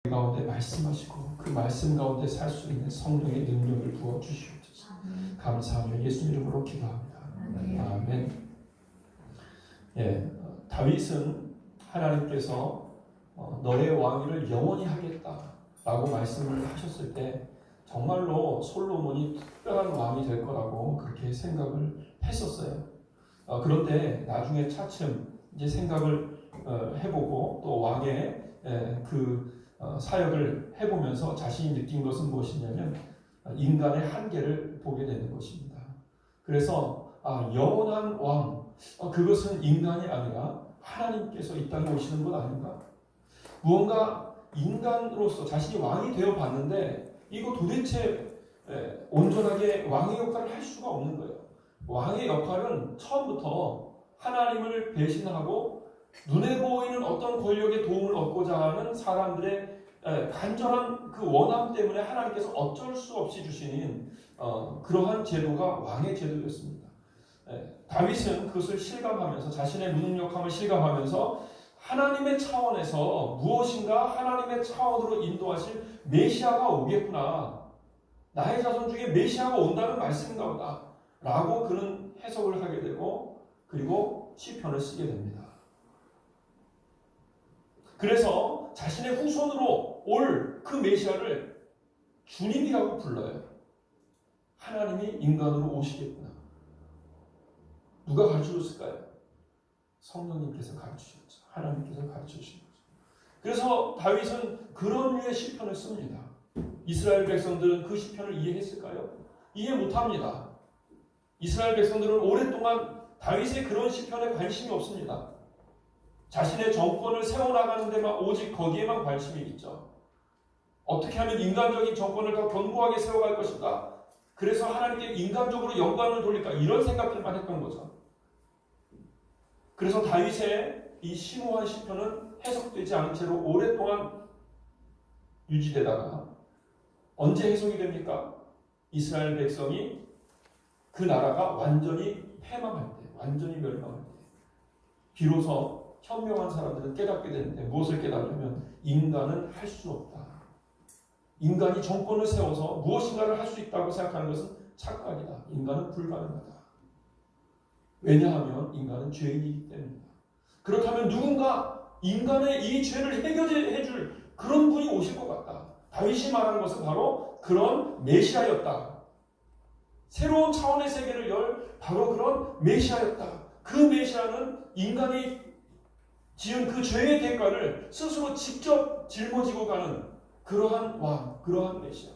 가운데 말씀하시고 그 말씀 가운데 살 수 있는 성령의 능력을 부어 주시옵소서. 감사하며 예수 이름으로 기도합니다. 아멘. 예, 다윗은 하나님께서 너의 왕위를 영원히 하겠다라고 말씀을 하셨을 때 정말로 솔로몬이 특별한 왕이 될 거라고 그렇게 생각을 했었어요. 그런데 나중에 차츰 이제 생각을 해보고 또 왕의 사역을 해보면서 자신이 느낀 것은 무엇이냐면 인간의 한계를 보게 되는 것입니다. 그래서 영원한 왕, 그것은 인간이 아니라 하나님께서 이 땅에 오시는 것 아닌가? 무언가 인간으로서 자신이 왕이 되어 봤는데 이거 도대체 온전하게 왕의 역할을 할 수가 없는 거예요. 왕의 역할은 처음부터 하나님을 배신하고 눈에 보이는 어떤 권력의 도움을 얻고자 하는 사람들의 간절한 그 원함 때문에 하나님께서 어쩔 수 없이 주시는 그러한 제도가 왕의 제도였습니다. 다윗은 그것을 실감하면서 자신의 무능력함을 실감하면서 하나님의 차원에서 무엇인가 하나님의 차원으로 인도하실 메시아가 오겠구나. 나의 자손 중에 메시아가 온다는 말씀인가 보다. 라고 그는 해석을 하게 되고 그리고 시편을 쓰게 됩니다. 그래서 자신의 후손으로 올 그 메시아를 주님이라고 불러요. 하나님이 인간으로 오시겠구나. 누가 가르쳐줬을까요? 성령님께서 가르치셨죠. 하나님께서 가르쳐주신 거죠. 그래서 다윗은 그런 류의 시편을 씁니다. 이스라엘 백성들은 그 시편을 이해했을까요? 이해 못합니다. 이스라엘 백성들은 오랫동안 다윗의 그런 시편에 관심이 없습니다. 자신의 정권을 세워나가는 데만 오직 거기에만 관심이 있죠. 어떻게 하면 인간적인 정권을 더 견고하게 세워갈 것인가? 그래서 하나님께 인간적으로 영광을 돌릴까? 이런 생각들만 했던 거죠. 그래서 다윗의 이 심오한 시편은 해석되지 않은 채로 오랫동안 유지되다가 언제 해석이 됩니까? 이스라엘 백성이 그 나라가 완전히 패망할 때, 완전히 멸망할 때 비로소 현명한 사람들은 깨닫게 되는데 무엇을 깨닫냐면 인간은 할 수 없다. 인간이 정권을 세워서 무엇인가를 할 수 있다고 생각하는 것은 착각이다. 인간은 불가능하다. 왜냐하면 인간은 죄인이기 때문이다. 그렇다면 누군가 인간의 이 죄를 해결해 줄 그런 분이 오실 것 같다. 다윗이 말한 것은 바로 그런 메시아였다. 새로운 차원의 세계를 열 바로 그런 메시아였다. 그 메시아는 인간이 지은 그 죄의 대가를 스스로 직접 짊어지고 가는 그러한 왕, 그러한 메시아.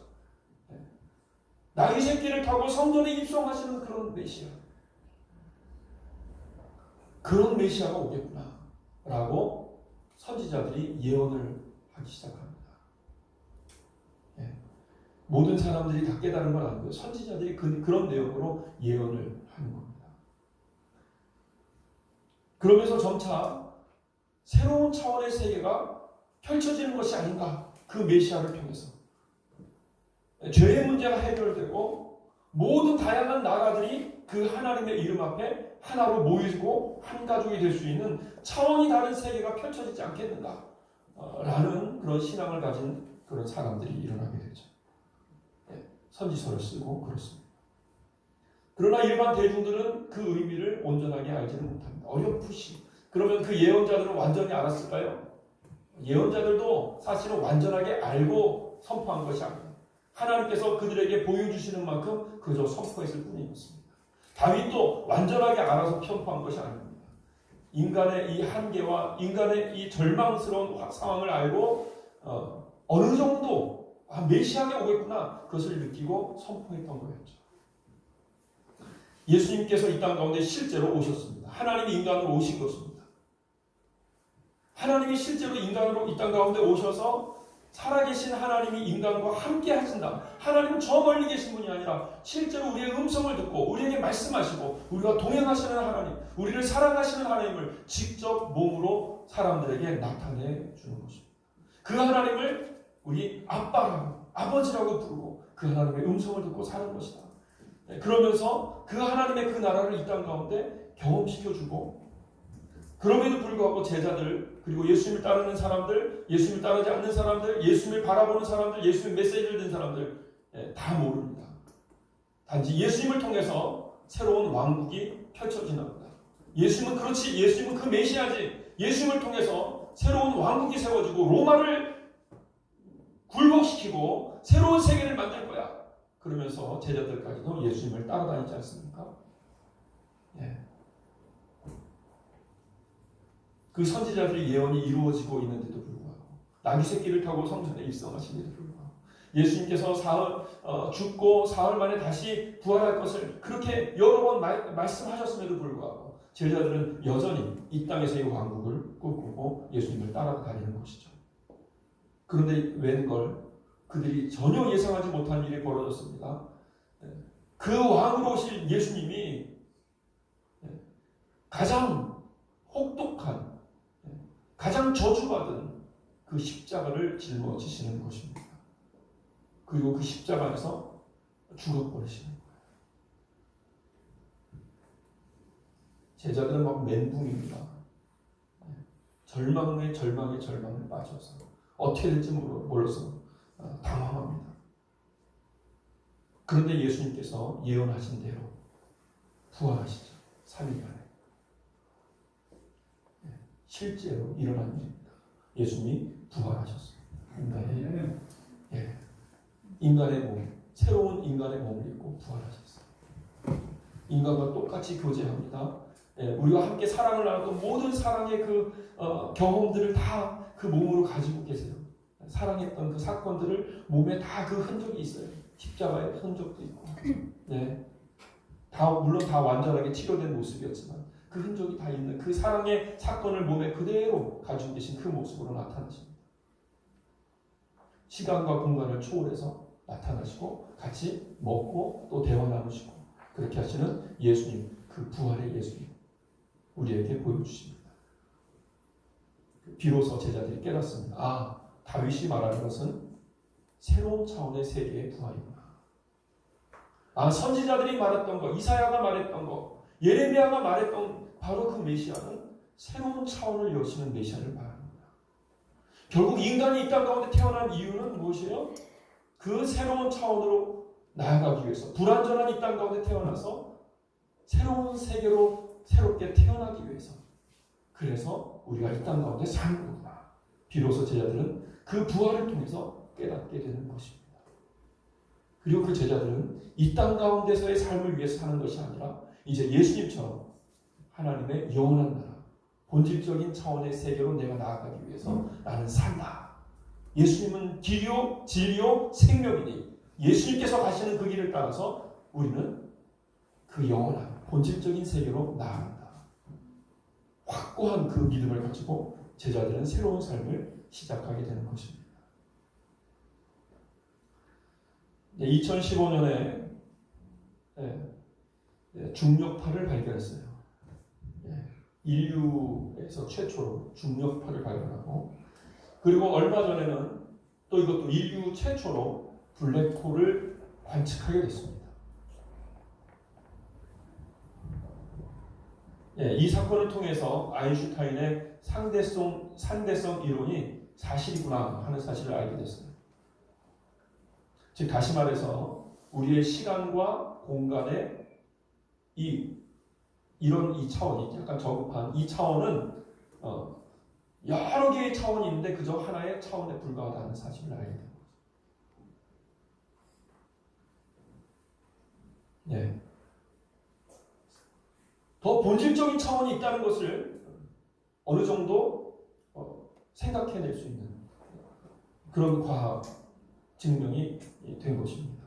나귀 새끼를 타고 성전에 입성하시는 그런 메시아. 그런 메시아가 오겠구나 라고 선지자들이 예언을 하기 시작합니다. 모든 사람들이 다 깨달은 건 아니고요. 선지자들이 그런 내용으로 예언을 하는 겁니다. 그러면서 점차 새로운 차원의 세계가 펼쳐지는 것이 아닌가. 그 메시아를 통해서 죄의 문제가 해결되고 모든 다양한 나라들이 그 하나님의 이름 앞에 하나로 모이고 한 가족이 될 수 있는 차원이 다른 세계가 펼쳐지지 않겠는가 라는 그런 신앙을 가진 그런 사람들이 일어나게 되죠. 선지서를 쓰고 그렇습니다. 그러나 일반 대중들은 그 의미를 온전하게 알지는 못합니다. 어렴풋이. 그러면 그 예언자들은 완전히 알았을까요? 예언자들도 사실은 완전하게 알고 선포한 것이 아닙니다. 하나님께서 그들에게 보여주시는 만큼 그저 선포했을 뿐이었습니다. 다윗도 완전하게 알아서 편포한 것이 아닙니다. 인간의 이 한계와 인간의 이 절망스러운 상황을 알고 어느 정도 메시아가 오겠구나 그것을 느끼고 선포했던 거였죠. 예수님께서 이 땅 가운데 실제로 오셨습니다. 하나님이 인간으로 오신 것입니다. 하나님이 실제로 인간으로 이 땅 가운데 오셔서 살아계신 하나님이 인간과 함께 하신다. 하나님은 저 멀리 계신 분이 아니라 실제로 우리의 음성을 듣고 우리에게 말씀하시고 우리와 동행하시는 하나님, 우리를 사랑하시는 하나님을 직접 몸으로 사람들에게 나타내 주는 것입니다. 그 하나님을 우리 아빠라고 아버지라고 부르고 그 하나님의 음성을 듣고 사는 것이다. 그러면서 그 하나님의 그 나라를 이 땅 가운데 경험시켜주고 그럼에도 불구하고 제자들, 그리고 예수님을 따르는 사람들, 예수님을 따르지 않는 사람들, 예수님을 바라보는 사람들, 예수님 메시지를 듣는 사람들 다 모릅니다. 단지 예수님을 통해서 새로운 왕국이 펼쳐지나 보다. 예수님은 그렇지, 예수님은 그 메시아지. 예수님을 통해서 새로운 왕국이 세워지고 로마를 굴복시키고 새로운 세계를 만들 거야. 그러면서 제자들까지도 예수님을 따라다니지 않습니까? 예. 그 선지자들의 예언이 이루어지고 있는데도 불구하고 나귀 새끼를 타고 성전에 입성하신데도 불구하고 예수님께서 죽고 사흘 만에 다시 부활할 것을 그렇게 여러 번 말씀하셨음에도 불구하고 제자들은 여전히 이 땅에서의 왕국을 꿈꾸고 예수님을 따라다니는 것이죠. 그런데 웬걸 그들이 전혀 예상하지 못한 일이 벌어졌습니다. 그 왕으로 오실 예수님이 가장 혹독한, 가장 저주받은 그 십자가를 짊어지시는 것입니다. 그리고 그 십자가에서 죽어버리시는 거예요. 제자들은 막 멘붕입니다. 절망에 절망에 절망을 빠져서 어떻게 될지 몰라서 당황합니다. 그런데 예수님께서 예언하신 대로 부활하시죠. 3일 만에. 실제로 일어난 일입니다. 예수님이 부활하셨습니다. 인간의 몸, 새로운 인간의 몸을 입고 부활하셨어요. 인간과 똑같이 교제합니다. 우리와 함께 사랑을 나눴던 모든 사랑의 그 경험들을 다 그 몸으로 가지고 계세요. 사랑했던 그 사건들을 몸에 다 그 흔적이 있어요. 십자가의 흔적도 있고, 물론 다 완전하게 치료된 모습이었지만 그 흔적이 다 있는 그 사랑의 사건을 몸에 그대로 가지고 계신 그 모습으로 나타나십니다. 시간과 공간을 초월해서 나타나시고 같이 먹고 또 대화 나누시고 그렇게 하시는 예수님, 그 부활의 예수님 우리에게 보여주십니다. 비로소 제자들이 깨닫습니다. 다윗이 말하는 것은 새로운 차원의 세계의 부활이구나. 선지자들이 말했던 것, 이사야가 말했던 것, 예레미야가 말했던 바로 그 메시아는 새로운 차원을 여시는 메시아를 말합니다. 결국 인간이 이 땅 가운데 태어난 이유는 무엇이에요? 그 새로운 차원으로 나아가기 위해서, 불완전한 이 땅 가운데 태어나서 새로운 세계로 새롭게 태어나기 위해서. 그래서 우리가 이 땅 가운데 사는 거구나. 비로소 제자들은 그 부활을 통해서 깨닫게 되는 것입니다. 그리고 그 제자들은 이 땅 가운데서의 삶을 위해서 사는 것이 아니라 이제 예수님처럼 하나님의 영원한 나라, 본질적인 차원의 세계로 내가 나아가기 위해서 나는 산다. 예수님은 길이요, 진리요, 생명이니 예수님께서 가시는 그 길을 따라서 우리는 그 영원한 본질적인 세계로 나아간다. 확고한 그 믿음을 가지고 제자들은 새로운 삶을 시작하게 되는 것입니다. 2015년에 중력파를 발견했어요. 인류에서 최초로 중력파를 발견하고, 그리고 얼마 전에는 또 이것도 인류 최초로 블랙홀을 관측하게 됐습니다. 이 사건을 통해서 아인슈타인의 상대성 이론이 사실이구나 하는 사실을 알게 됐어요. 즉 다시 말해서 우리의 시간과 공간의 이런 이 차원이 약간 저급한 이 차원은 여러 개의 차원이 있는데 그저 하나의 차원에 불과하다는 사실을 알게 됩니다. 더 본질적인 차원이 있다는 것을 어느 정도 생각해낼 수 있는 그런 과학 증명이 된 것입니다.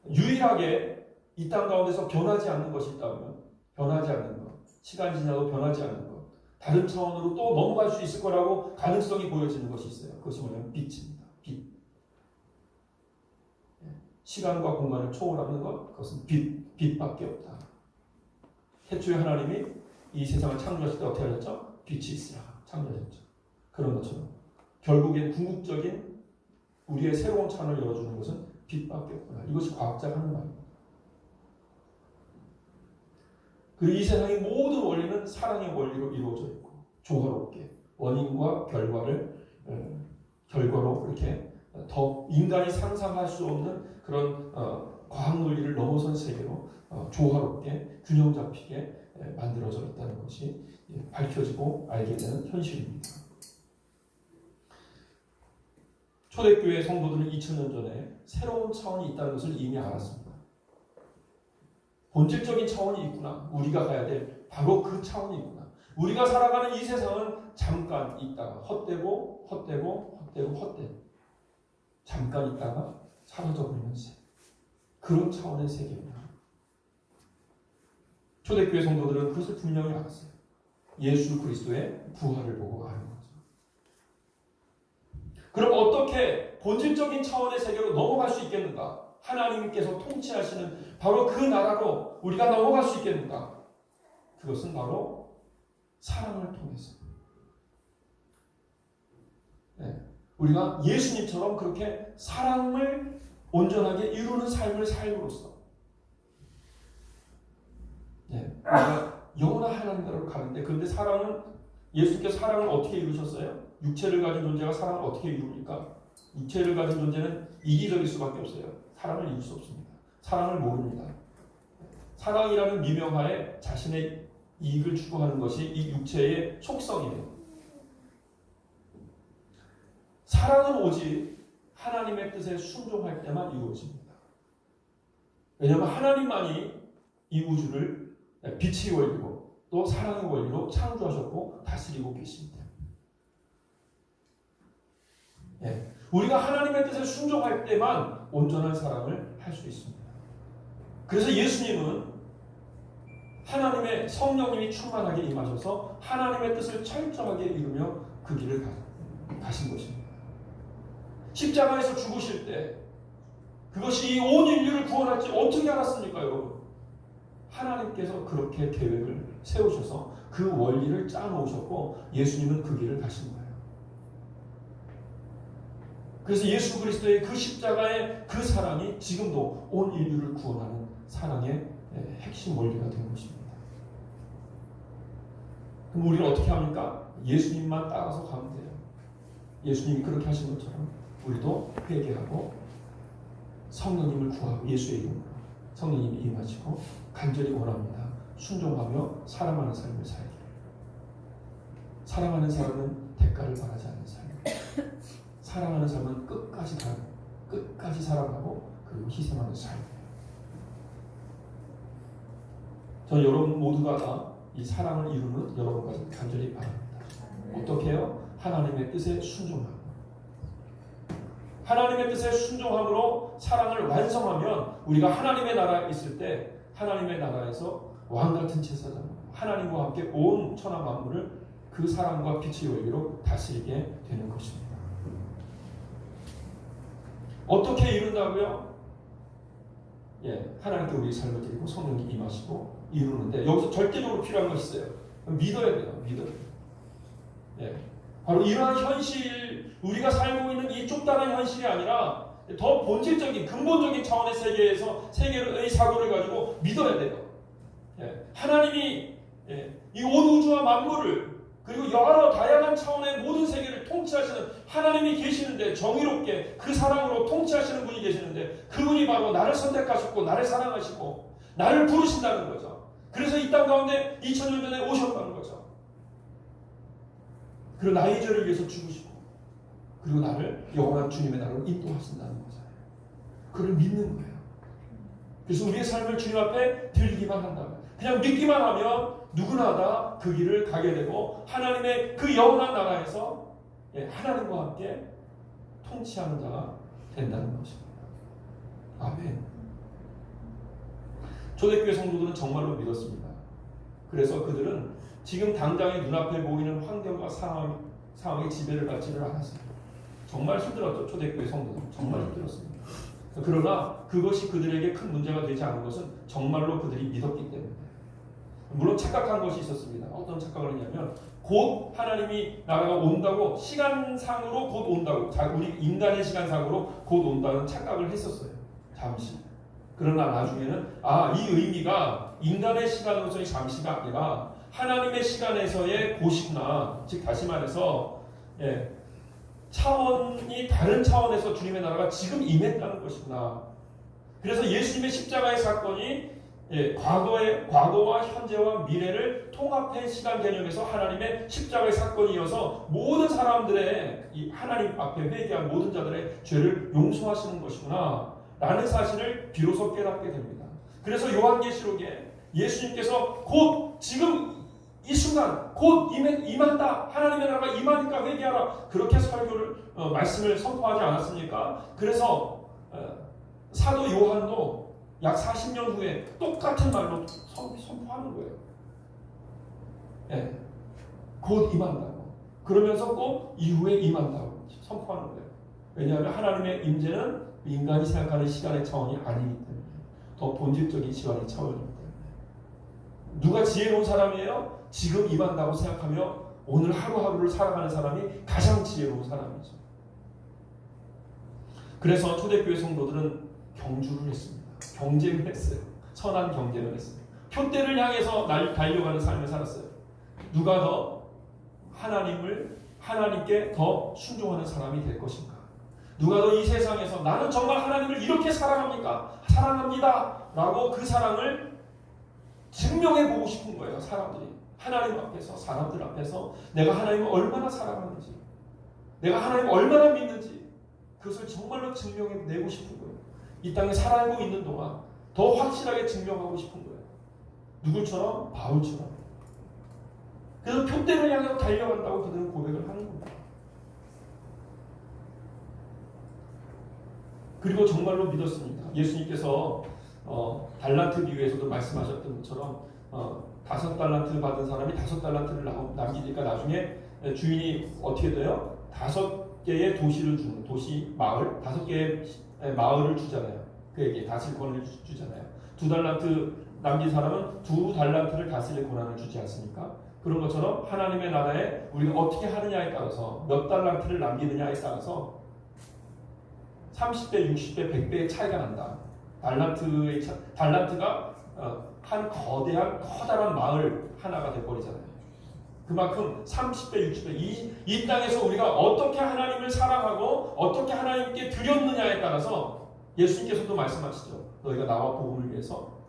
유일하게 이 땅 가운데서 변하지 않는 것이 있다면, 변하지 않는 것, 시간이 지나도 변하지 않는 것, 다른 차원으로 또 넘어갈 수 있을 거라고 가능성이 보여지는 것이 있어요. 그것이 뭐냐면 빛입니다. 빛. 시간과 공간을 초월하는 것, 그것은 빛밖에 없다. 태초에 하나님이 이 세상을 창조하실 때 어떻게 하셨죠? 빛이 있으라 창조하셨죠. 그런 것처럼 결국엔 궁극적인 우리의 새로운 차원을 열어주는 것은 빛밖에 없구나. 이것이 과학자가 하는 말입니다. 그리고 이 세상의 모든 원리는 사랑의 원리로 이루어져 있고 조화롭게 원인과 결과로 이렇게 더 인간이 상상할 수 없는 그런 과학 논리를 넘어선 세계로 조화롭게 균형 잡히게 만들어졌다는 것이 밝혀지고 알게 되는 현실입니다. 초대교회 성도들은 2000년 전에 새로운 차원이 있다는 것을 이미 알았습니다. 본질적인 차원이 있구나. 우리가 가야 될 바로 그 차원이 있구나. 우리가 살아가는 이 세상은 잠깐 있다가 헛되고 잠깐 있다가 사라져버리는 세계. 그런 차원의 세계입니다. 초대교회 성도들은 그것을 분명히 알았어요. 예수 그리스도의 부활을 보고 아는 거죠. 그럼 어떻게 본질적인 차원의 세계로 넘어갈 수 있겠는가? 하나님께서 통치하시는 바로 그 나라로 우리가 넘어갈 수 있겠는가? 그것은 바로 사랑을 통해서. 우리가 예수님처럼 그렇게 사랑을 온전하게 이루는 삶을 삶으로써 우리가 영원한 하나님 나라로 가는데, 그런데 사랑은, 예수님께서 사랑을 어떻게 이루셨어요? 육체를 가진 존재가 사랑을 어떻게 이룹니까? 육체를 가진 존재는 이기적일 수밖에 없어요. 사랑을 이룰 수 없습니다. 사랑을 모릅니다. 사랑이라는 미명하에 자신의 이익을 추구하는 것이 이 육체의 속성이에요. 사랑은 오직 하나님의 뜻에 순종할 때만 이루어집니다. 왜냐하면 하나님만이 이 우주를 빛의 원리로 또 사랑의 원리로 창조하셨고 다스리고 계십니다. 우리가 하나님의 뜻에 순종할 때만 온전한 사랑을 할 수 있습니다. 그래서 예수님은 하나님의 성령님이 충만하게 임하셔서 하나님의 뜻을 철저하게 이루며 그 길을 가신 것입니다. 십자가에서 죽으실 때 그것이 이 온 인류를 구원할지 어떻게 알았습니까, 여러분? 하나님께서 그렇게 계획을 세우셔서 그 원리를 짜놓으셨고 예수님은 그 길을 가신 거예요. 그래서 예수 그리스도의 그 십자가의 그 사랑이 지금도 온 인류를 구원하는 사랑의 핵심 원리가 된 것입니다. 그럼 우리는 어떻게 합니까? 예수님만 따라서 가면 돼요. 예수님이 그렇게 하신 것처럼 우리도 회개하고 성령님을 구하고 예수의 이름으로 성령님이 임하시고 간절히 원합니다. 순종하며 사랑하는 삶을 살기를. 사랑하는 사람은 대가를 바라지 않는 삶. 사랑하는 삶은 끝까지 사랑하고 그리고 희생하는 삶이에요. 저는 여러분 모두가 다 이 사랑을 이루는 여러분까지 간절히 바랍니다. 어떻게 해요? 하나님의 뜻에 순종하고 하나님의 뜻에 순종함으로 사랑을 완성하면 우리가 하나님의 나라에 있을 때 하나님의 나라에서 왕같은 제사장 하나님과 함께 온 천하 만물을 그 사랑과 빛의 원리로 다스리게 되는 것입니다. 어떻게 이룬다고요? 하나님께 우리 삶을 드리고 성령이 임하시고 이루는데 여기서 절대적으로 필요한 것이 있어요. 믿어야 돼요. 바로 이러한 현실, 우리가 살고 있는 이 좁다란 현실이 아니라 더 본질적인 근본적인 차원의 세계의 사고를 가지고 믿어야 돼요. 하나님이 이 온 우주와 만물을 그리고 여러 다양한 차원의 모든 세계를 통치하시는 하나님이 계시는데, 정의롭게 그 사랑으로 통치하시는 분이 계시는데, 그분이 바로 나를 선택하셨고 나를 사랑하시고 나를 부르신다는 거죠. 그래서 이 땅 가운데 2000년 전에 오셨다는 거죠. 그리고 나의 죄를 위해서 죽으시고 그리고 나를 영원한 주님의 나라로 인도하신다는 거잖아요. 그걸 믿는 거예요. 그래서 우리의 삶을 주님 앞에 드리기만 한다면, 그냥 믿기만 하면 누구나 다 그 길을 가게 되고 하나님의 그 영원한 나라에서 하나님과 함께 통치하는 자가 된다는 것입니다. 아멘. 초대교회 성도들은 정말로 믿었습니다. 그래서 그들은 지금 당장의 눈앞에 보이는 환경과 상황의 지배를 받지를 않았어요. 정말 힘들었죠. 초대교회 성도들은 정말 힘들었습니다. 그러나 그것이 그들에게 큰 문제가 되지 않은 것은 정말로 그들이 믿었기 때문에. 물론 착각한 것이 있었습니다. 어떤 착각을 했냐면 곧 하나님이 나라가 온다고, 시간상으로 곧 온다고, 우리 인간의 시간상으로 곧 온다는 착각을 했었어요. 잠시. 그러나 나중에는 이 의미가 인간의 시간으로서의 잠시가 아니라 하나님의 시간에서의 곳이구나. 즉 다시 말해서 차원이 다른 차원에서 주님의 나라가 지금 임했다는 것이구나. 그래서 예수님의 십자가의 사건이 과거와 현재와 미래를 통합한 시간 개념에서 하나님의 십자가의 사건이어서 모든 사람들의 이 하나님 앞에 회개한 모든 자들의 죄를 용서하시는 것이구나 라는 사실을 비로소 깨닫게 됩니다. 그래서 요한계시록에 예수님께서 곧 지금 이 순간 곧 임한다. 하나님의 나라가 임하니까 회개하라. 그렇게 말씀을 선포하지 않았습니까? 그래서 사도 요한도 약 40년 후에 똑같은 말로 선포하는 거예요. 곧 임한다고. 그러면서 꼭 이후에 임한다고 선포하는 거예요. 왜냐하면 하나님의 임재는 인간이 생각하는 시간의 차원이 아니기 때문에 더 본질적인 시간의 차원이기 때문에. 누가 지혜로운 사람이에요? 지금 임한다고 생각하며 오늘 하루하루를 살아가는 사람이 가장 지혜로운 사람이죠. 그래서 초대교회 성도들은 경주를 했습니다. 경쟁을 했어요. 선한 경쟁을 했습니다. 표대를 향해서 달려가는 삶을 살았어요. 누가 더 하나님께 더 순종하는 사람이 될 것인가? 누가 더 이 세상에서 나는 정말 하나님을 이렇게 사랑합니까? 사랑합니다. 라고 그 사랑을 증명해보고 싶은 거예요. 사람들이. 하나님 앞에서, 사람들 앞에서 내가 하나님을 얼마나 사랑하는지, 내가 하나님을 얼마나 믿는지 그것을 정말로 증명해내고 싶은 거예요. 이 땅에 살아가고 있는 동안 더 확실하게 증명하고 싶은 거예요. 누구처럼? 바울처럼. 그래서 표대를 향해 달려간다고 그들은 고백을 하는 겁니다. 그리고 정말로 믿었습니다. 예수님께서 달란트 비유에서도 말씀하셨던 것처럼 5달란트 받은 사람이 5달란트를 남기니까 나중에 주인이 어떻게 돼요? 5개의 도시를 주는 마을 5개의 마을을 주잖아요. 그에게 다스릴 권한을 주잖아요. 2달란트 남긴 사람은 2달란트를 다스릴 권한을 주지 않습니까? 그런 것처럼 하나님의 나라에 우리가 어떻게 하느냐에 따라서 몇 달란트를 남기느냐에 따라서 30배, 60배, 100배의 차이가 난다. 달란트가 한 커다란 마을 하나가 돼버리잖아요. 그만큼 30배, 60배 이 땅에서 우리가 어떻게 하나님을 사랑하고 어떻게 하나님께 드렸느냐에 따라서 예수님께서도 말씀하시죠. 너희가 나와 복음을 위해서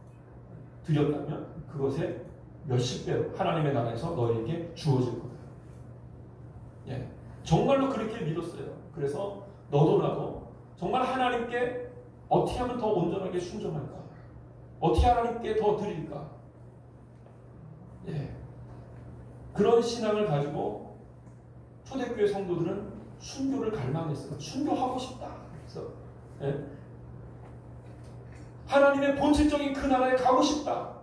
드렸다면 그것에 몇십 배로 하나님의 나라에서 너희에게 주어질 거다. 정말로 그렇게 믿었어요. 그래서 너도 나도 정말 하나님께 어떻게 하면 더 온전하게 순종할까? 어떻게 하나님께 더 드릴까? 그런 신앙을 가지고 초대교회 성도들은 순교를 갈망했어요. 순교하고 싶다. 그래서 하나님의 본질적인 그 나라에 가고 싶다.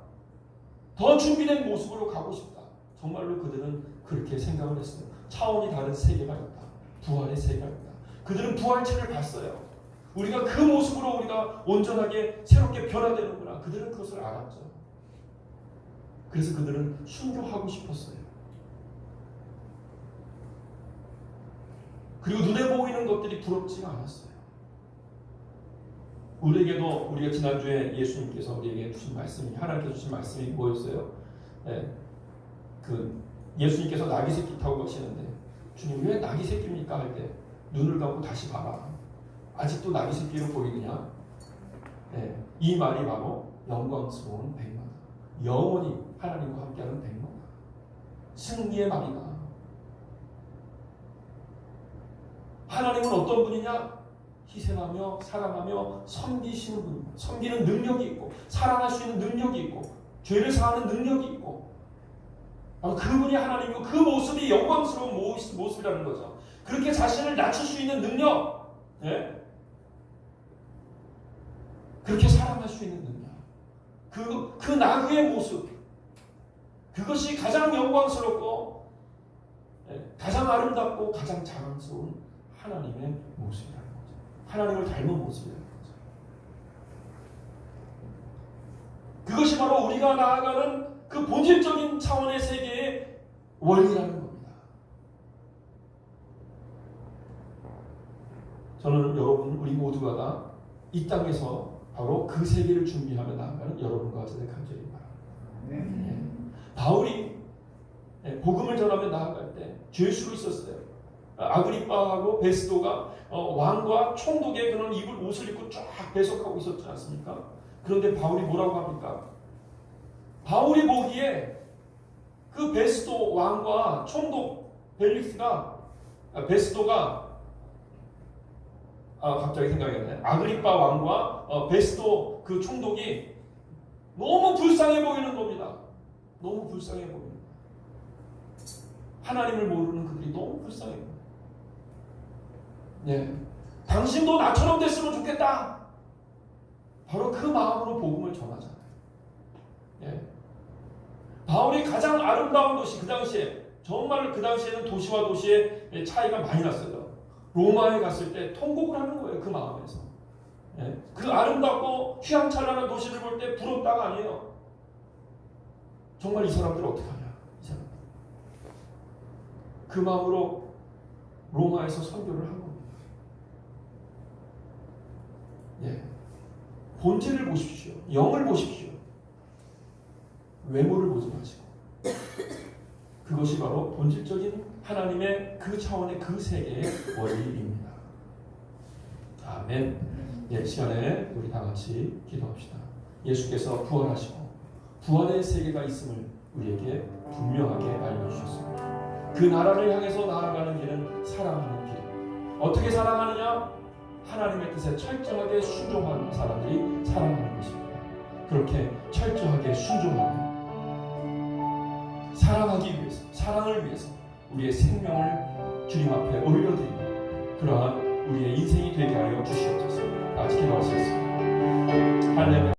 더 준비된 모습으로 가고 싶다. 정말로 그들은 그렇게 생각을 했어요. 차원이 다른 세계가 있다. 부활의 세계가 있다. 그들은 부활체를 봤어요. 우리가 그 모습으로 우리가 온전하게 새롭게 변화되는구나. 그들은 그것을 알았죠. 그래서 그들은 순교하고 싶었어요. 그리고 눈에 보이는 것들이 부럽지가 않았어요. 우리에게도 우리가 지난주에 예수님께서 우리에게 주신 말씀이 하나님께서 주신 말씀이 뭐였어요? 예수님께서 나귀 새끼 타고 가시는데 주님 왜 나귀 새끼입니까? 할 때 눈을 감고 다시 봐라. 아직도 나귀 새끼로 보이느냐? 이 말이 바로 영광스러운 백마다. 영원히 하나님과 함께하는 백마다. 승리의 말이다. 하나님은 어떤 분이냐? 희생하며 사랑하며 섬기시는 분입니다. 섬기는 능력이 있고 사랑할 수 있는 능력이 있고 죄를 사하는 능력이 있고 그분이 하나님이고 그 모습이 영광스러운 모습이라는 거죠. 그렇게 자신을 낮출 수 있는 능력, 그렇게 사랑할 수 있는 능력, 그 나그의 모습, 그것이 가장 영광스럽고 가장 아름답고 가장 자랑스러운 하나님의 모습이라는 거죠. 하나님을 닮은 모습이라는 거죠. 그것이 바로 우리가 나아가는 그 본질적인 차원의 세계의 원리라는 겁니다. 저는 여러분 우리 모두가 다 이 땅에서 바로 그 세계를 준비하며 나아가는 여러분과 저의 간절히 바랍니다. 바울이 복음을 전하며 나아갈 때 죄수로 있었어요. 아그리빠하고 베스도가 왕과 총독의 그런 입을 옷을 입고 쫙 배속하고 있었지 않습니까? 그런데 바울이 뭐라고 합니까? 바울이 보기에 그 베스도 왕과 총독 베스도가 갑자기 생각이 나네. 아그리빠 왕과 베스도 그 총독이 너무 불쌍해 보이는 겁니다. 너무 불쌍해 보이는 거예요. 하나님을 모르는 그들이 너무 불쌍해 보여요. 네. 당신도 나처럼 됐으면 좋겠다. 바로 그 마음으로 복음을 전하잖아요. 네. 바울이 가장 아름다운 도시, 그 당시에 정말 그 당시에는 도시와 도시의 차이가 많이 났어요. 로마에 갔을 때 통곡을 하는 거예요. 그 마음에서. 네. 그 아름답고 휘황찬란한 도시를 볼 때 부럽다가 아니에요. 정말 이 사람들 어떻게 하냐. 이 사람들. 그 마음으로 로마에서 선교를 한 겁니다. 예. 본질을 보십시오. 영을 보십시오. 외모를 보지 마시고. 그것이 바로 본질적인 하나님의 그 차원의 그 세계의 원리입니다. 아멘. 예, 시간에 우리 다 같이 기도합시다. 예수께서 부활하시고 부활의 세계가 있음을 우리에게 분명하게 알려주셨습니다. 그 나라를 향해서 나아가는 길은 사랑하는 길. 어떻게 사랑하느냐? 하나님의 뜻에 철저하게 순종하는 사람들이 사랑하는 것입니다. 그렇게 철저하게 순종하며 사랑하기 위해서, 사랑을 위해서 우리의 생명을 주님 앞에 올려드리는 그러한 우리의 인생이 되게 하여 주시옵소서. 같이 기도하시겠습니다. 할렐루야.